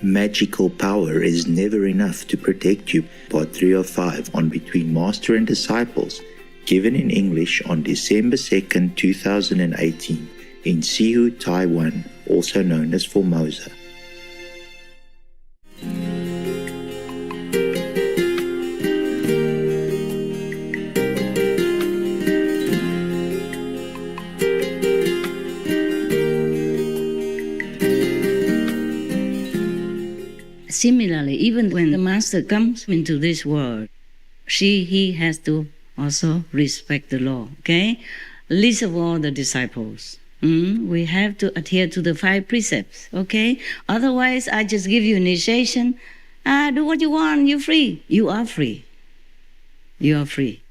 Magical power is never enough to protect you. Part 3 of 5 on Between Master and Disciples, given in English on December 2nd, 2018 in Sihu, Taiwan, also known as Formosa. Similarly, even when the master comes into this world, he has to also respect the law, okay? Least of all the disciples. We have to adhere to the 5 precepts, okay? Otherwise, I just give you initiation. Do what you want, you're free. You are free. You are free.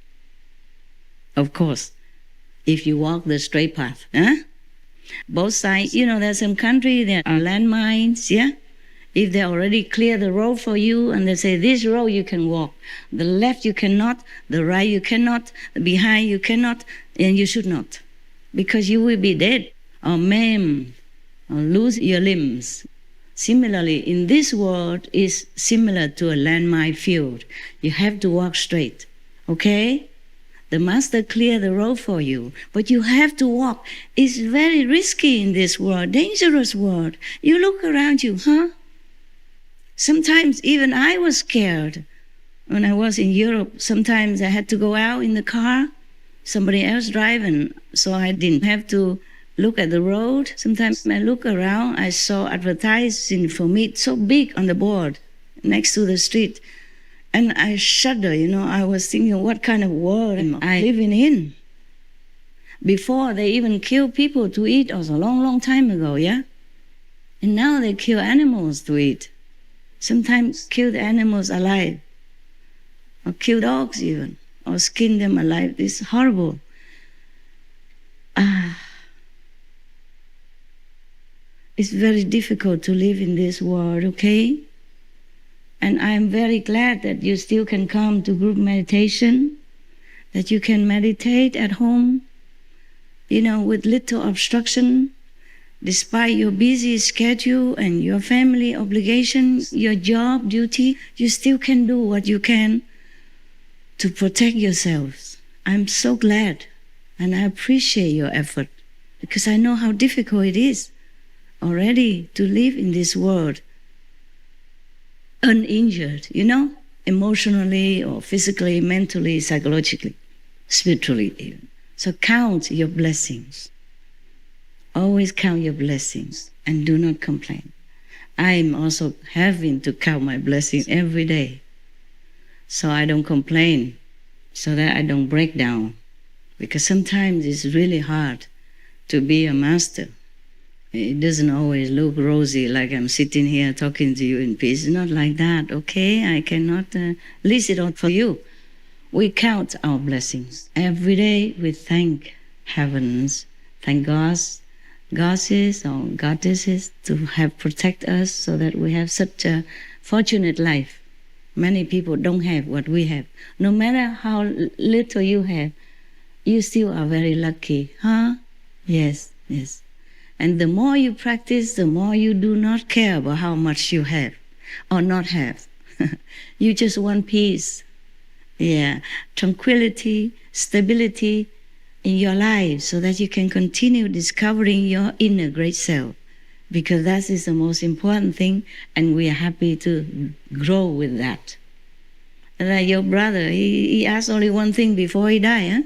Of course, if you walk the straight path. Both sides, there's some country, there are landmines, yeah? If they already clear the road for you and they say, this road you can walk, the left you cannot, the right you cannot, the behind you cannot, and you should not. Because you will be dead or maimed or lose your limbs. Similarly, in this world is similar to a landmine field. You have to walk straight, okay? The master clear the road for you, but you have to walk. It's very risky in this world, dangerous world. You look around you, Sometimes even I was scared. When I was in Europe, sometimes I had to go out in the car, somebody else driving, so I didn't have to look at the road. Sometimes I look around, I saw advertising for meat so big on the board next to the street. And I shudder, I was thinking, what kind of world am I living in? Before they even kill people to eat, also a long, long time ago, yeah? And now they kill animals to eat. Sometimes kill the animals alive, or kill dogs even, or skin them alive. It's horrible. It's very difficult to live in this world, okay? And I'm very glad that you still can come to group meditation, that you can meditate at home, with little obstruction. Despite your busy schedule and your family obligations, your job duty, you still can do what you can to protect yourselves. I'm so glad and I appreciate your effort because I know how difficult it is already to live in this world uninjured, emotionally or physically, mentally, psychologically, spiritually even. So count your blessings. Always count your blessings and do not complain. I'm also having to count my blessings every day so I don't complain, so that I don't break down. Because sometimes it's really hard to be a master. It doesn't always look rosy like I'm sitting here talking to you in peace. It's not like that, okay? I cannot list it all for you. We count our blessings. Every day we thank heavens, thank goddesses or goddesses to have protect us so that we have such a fortunate life. Many people don't have what we have. No matter how little you have, you still are very lucky, Yes. And the more you practice, the more you do not care about how much you have or not have. You just want peace, tranquility, stability in your life so that you can continue discovering your inner great self, because that is the most important thing, and we are happy to grow with that. Like your brother, he asked only one thing before he died,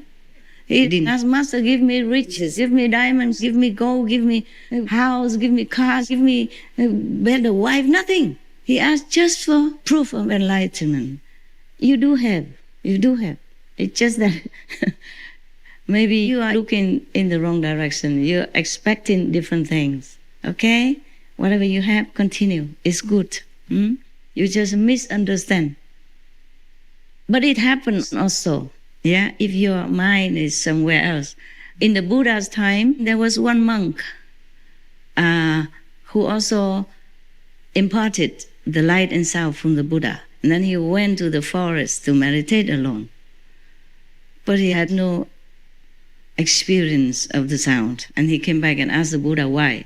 He didn't ask, Master, give me riches, give me diamonds, give me gold, give me a house, give me cars, give me a better wife, nothing. He asked just for proof of enlightenment. You do have. It's just that maybe you are looking in the wrong direction. You're expecting different things, okay? Whatever you have, continue. It's good. You just misunderstand. But it happens also, if your mind is somewhere else. In the Buddha's time, there was one monk who also imparted the light and sound from the Buddha. And then he went to the forest to meditate alone. But he had no experience of the sound. And he came back and asked the Buddha why.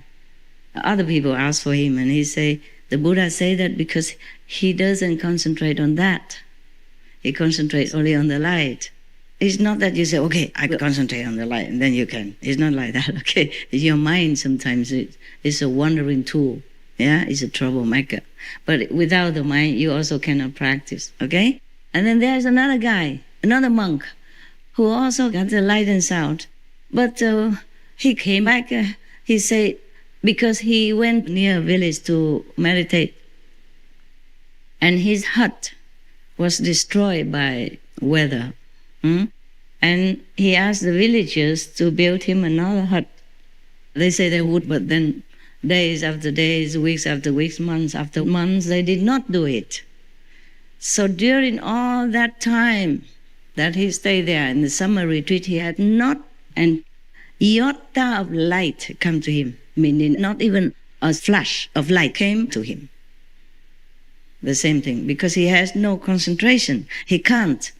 Other people asked for him, and he said, The Buddha say that because he doesn't concentrate on that. He concentrates only on the light. It's not that you say, okay, I concentrate on the light, and then you can. It's not like that, okay? Your mind sometimes is a wandering tool. Yeah, it's a troublemaker. But without the mind, you also cannot practice, okay? And then there's another guy, another monk, who also got the light and sound. But he came back, he said, because he went near a village to meditate, and his hut was destroyed by weather. And he asked the villagers to build him another hut. They say they would, but then days after days, weeks after weeks, months after months, they did not do it. So during all that time that he stayed there in the summer retreat, he had not an iota of light come to him, meaning not even a flash of light came to him. The same thing, because he has no concentration. He can't.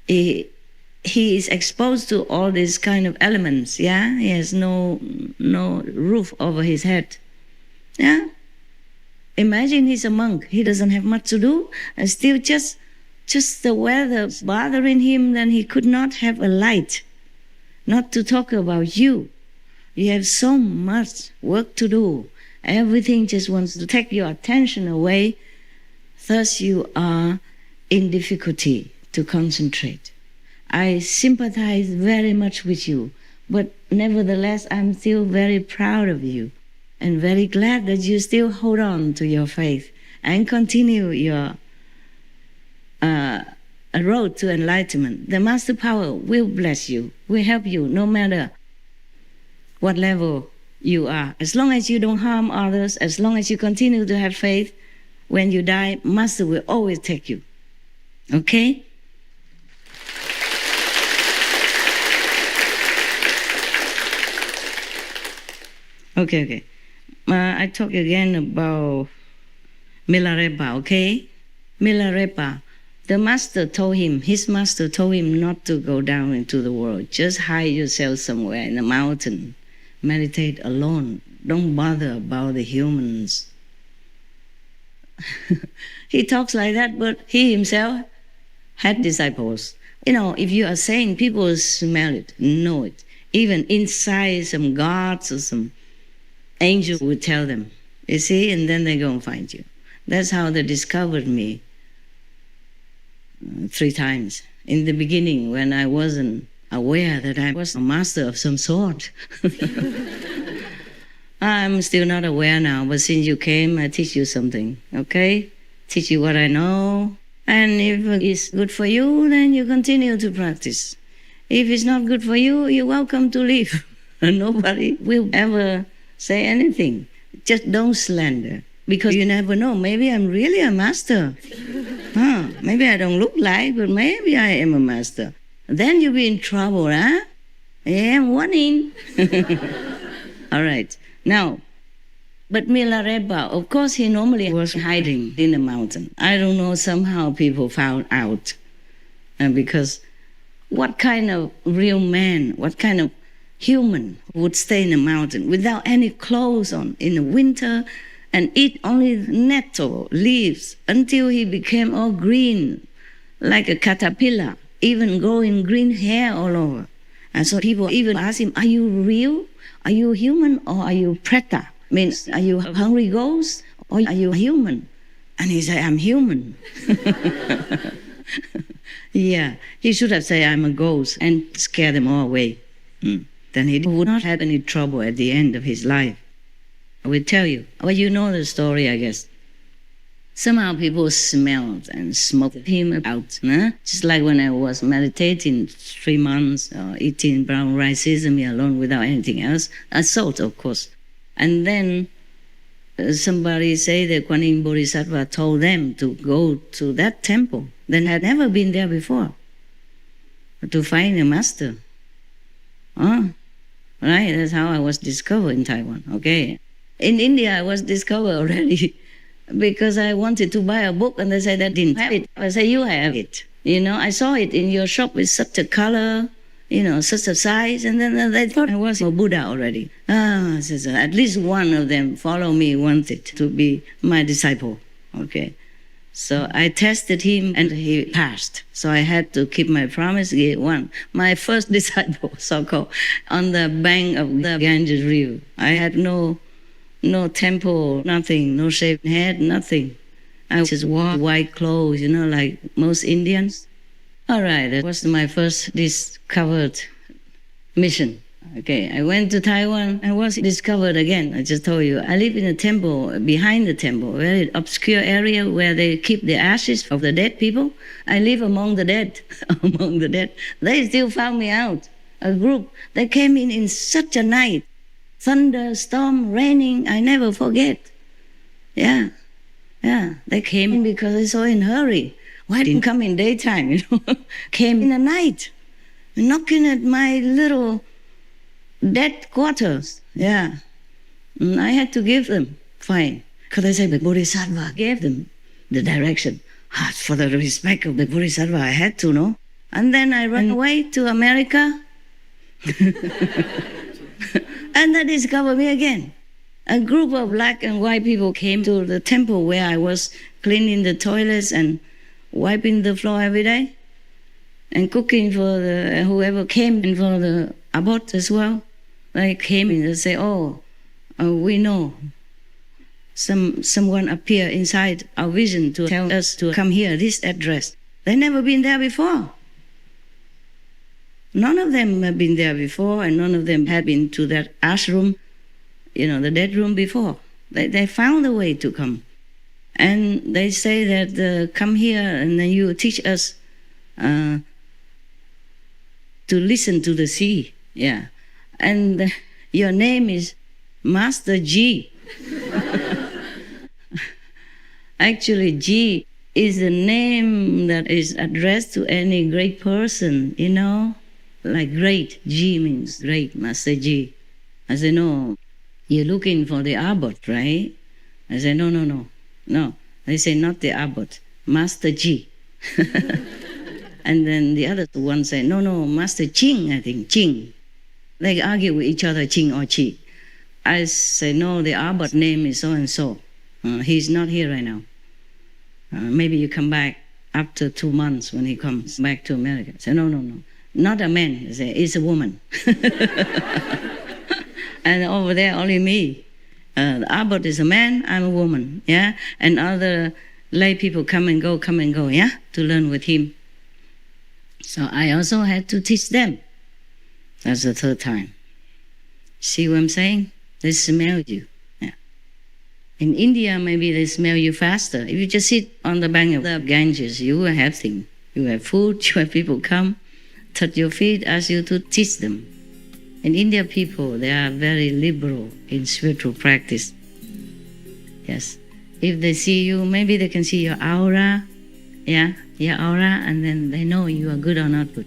He is exposed to all these kind of elements, yeah? He has no roof over his head, yeah? Imagine he's a monk. He doesn't have much to do, and still just the weather bothering him, then he could not have a light. Not to talk about you. You have so much work to do. Everything just wants to take your attention away. Thus you are in difficulty to concentrate. I sympathize very much with you, but nevertheless, I'm still very proud of you and very glad that you still hold on to your faith and continue your road to enlightenment. The Master Power will bless you, will help you no matter what level you are. As long as you don't harm others, as long as you continue to have faith, when you die, Master will always take you. Okay? Okay. I talk again about Milarepa, okay? Milarepa, his master told him not to go down into the world. Just hide yourself somewhere in a mountain. Meditate alone. Don't bother about the humans. He talks like that, but he himself had disciples. You know, if you are saying, people smell it, know it. Even inside some gods or some angel would tell them, you see, and then they go and find you. That's how they discovered me 3 times. In the beginning, when I wasn't aware that I was a master of some sort. I'm still not aware now, but since you came, I teach you something, okay? Teach you what I know. And if it's good for you, then you continue to practice. If it's not good for you, you're welcome to leave. Nobody will ever say anything. Just don't slander, because you never know. Maybe I'm really a master. Maybe I don't look like, but maybe I am a master. Then you'll be in trouble, huh? Yeah, warning. All right. Now, but Milarepa, of course, he normally was hiding in the mountain. I don't know, somehow people found out. Because what kind of real man, what kind of human would stay in a mountain without any clothes on in the winter and eat only nettle leaves until he became all green, like a caterpillar, even growing green hair all over. And so people even ask him, are you real? Are you human or are you preta? Means, are you a hungry ghost or are you human? And he said, I'm human. Yeah, he should have said, I'm a ghost, and scare them all away. Then he would not have any trouble at the end of his life. I will tell you. Well, you know the story, I guess. Somehow people smelled and smoked him out. Just like when I was meditating 3 months, eating brown rice, sesame alone without anything else. Salt, of course. And then somebody say that Kuan Yin Bodhisattva told them to go to that temple. They had never been there before. To find a master. Right, that's how I was discovered in Taiwan, okay? In India, I was discovered already because I wanted to buy a book and they said I didn't have it. I said, you have it. You know, I saw it in your shop with such a color, such a size, and then they thought I was a Buddha already. So at least one of them follow me wanted to be my disciple. Okay. So I tested him and he passed. So I had to keep my promise, get one. My first disciple, so-called, on the bank of the Ganges River. I had no temple, nothing, no shaved head, nothing. I just wore white clothes, like most Indians. All right, that was my first discovered mission. Okay, I went to Taiwan. I was discovered again. I just told you. I live in a temple, behind the temple, a very obscure area where they keep the ashes of the dead people. I live among the dead, among the dead. They still found me out. A group, they came in such a night. Thunder, storm, raining, I never forget. Yeah, they came in because they saw in a hurry. Why didn't come in daytime, Came in the night, knocking at my little dead quarters. Yeah. And I had to give them, fine. Because I said the Bodhisattva gave them the direction. For the respect of the Bodhisattva, I had to, no? And then I ran away to America. And they discovered me again. A group of black and white people came to the temple where I was cleaning the toilets and wiping the floor every day and cooking for whoever came in for the abbot as well. They came in and say, we know. Someone appeared inside our vision to tell us to come here, this address. They never been there before. None of them had been there before, and none of them had been to that ashram, the dead room before. They found a way to come. And they say that come here and then you teach us to listen to the sea. Yeah. And your name is Master G. Actually, G is a name that is addressed to any great person, like great. G means great, Master G. I said, no, you're looking for the abbot, right? I said, no. They say, not the abbot, Master G. And then the other one said, no, Master Ching, I think, Ching. They argue with each other, Ching or Chi. I say, no, the abbot name is so-and-so. He's not here right now. Maybe you come back after 2 months when he comes back to America. I say, no. Not a man. I say, it's a woman. And over there, only me. The abbot is a man, I'm a woman. Yeah? And other lay people come and go, yeah? To learn with him. So I also had to teach them. That's the third time. See what I'm saying? They smell you. Yeah. In India, maybe they smell you faster. If you just sit on the bank of the Ganges, you will have things. You have food, you have people come, touch your feet, ask you to teach them. In India, people, they are very liberal in spiritual practice. Yes. If they see you, maybe they can see your aura. Yeah, your aura, and then they know you are good or not good.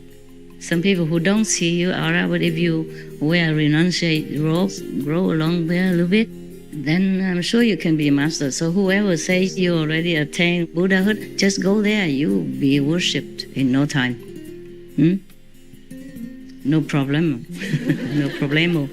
Some people who don't see your aura, but if you wear renunciate robes, grow along there a little bit, then I'm sure you can be a master. So whoever says you already attained Buddhahood, just go there. You'll be worshipped in no time. No problem. No problemo.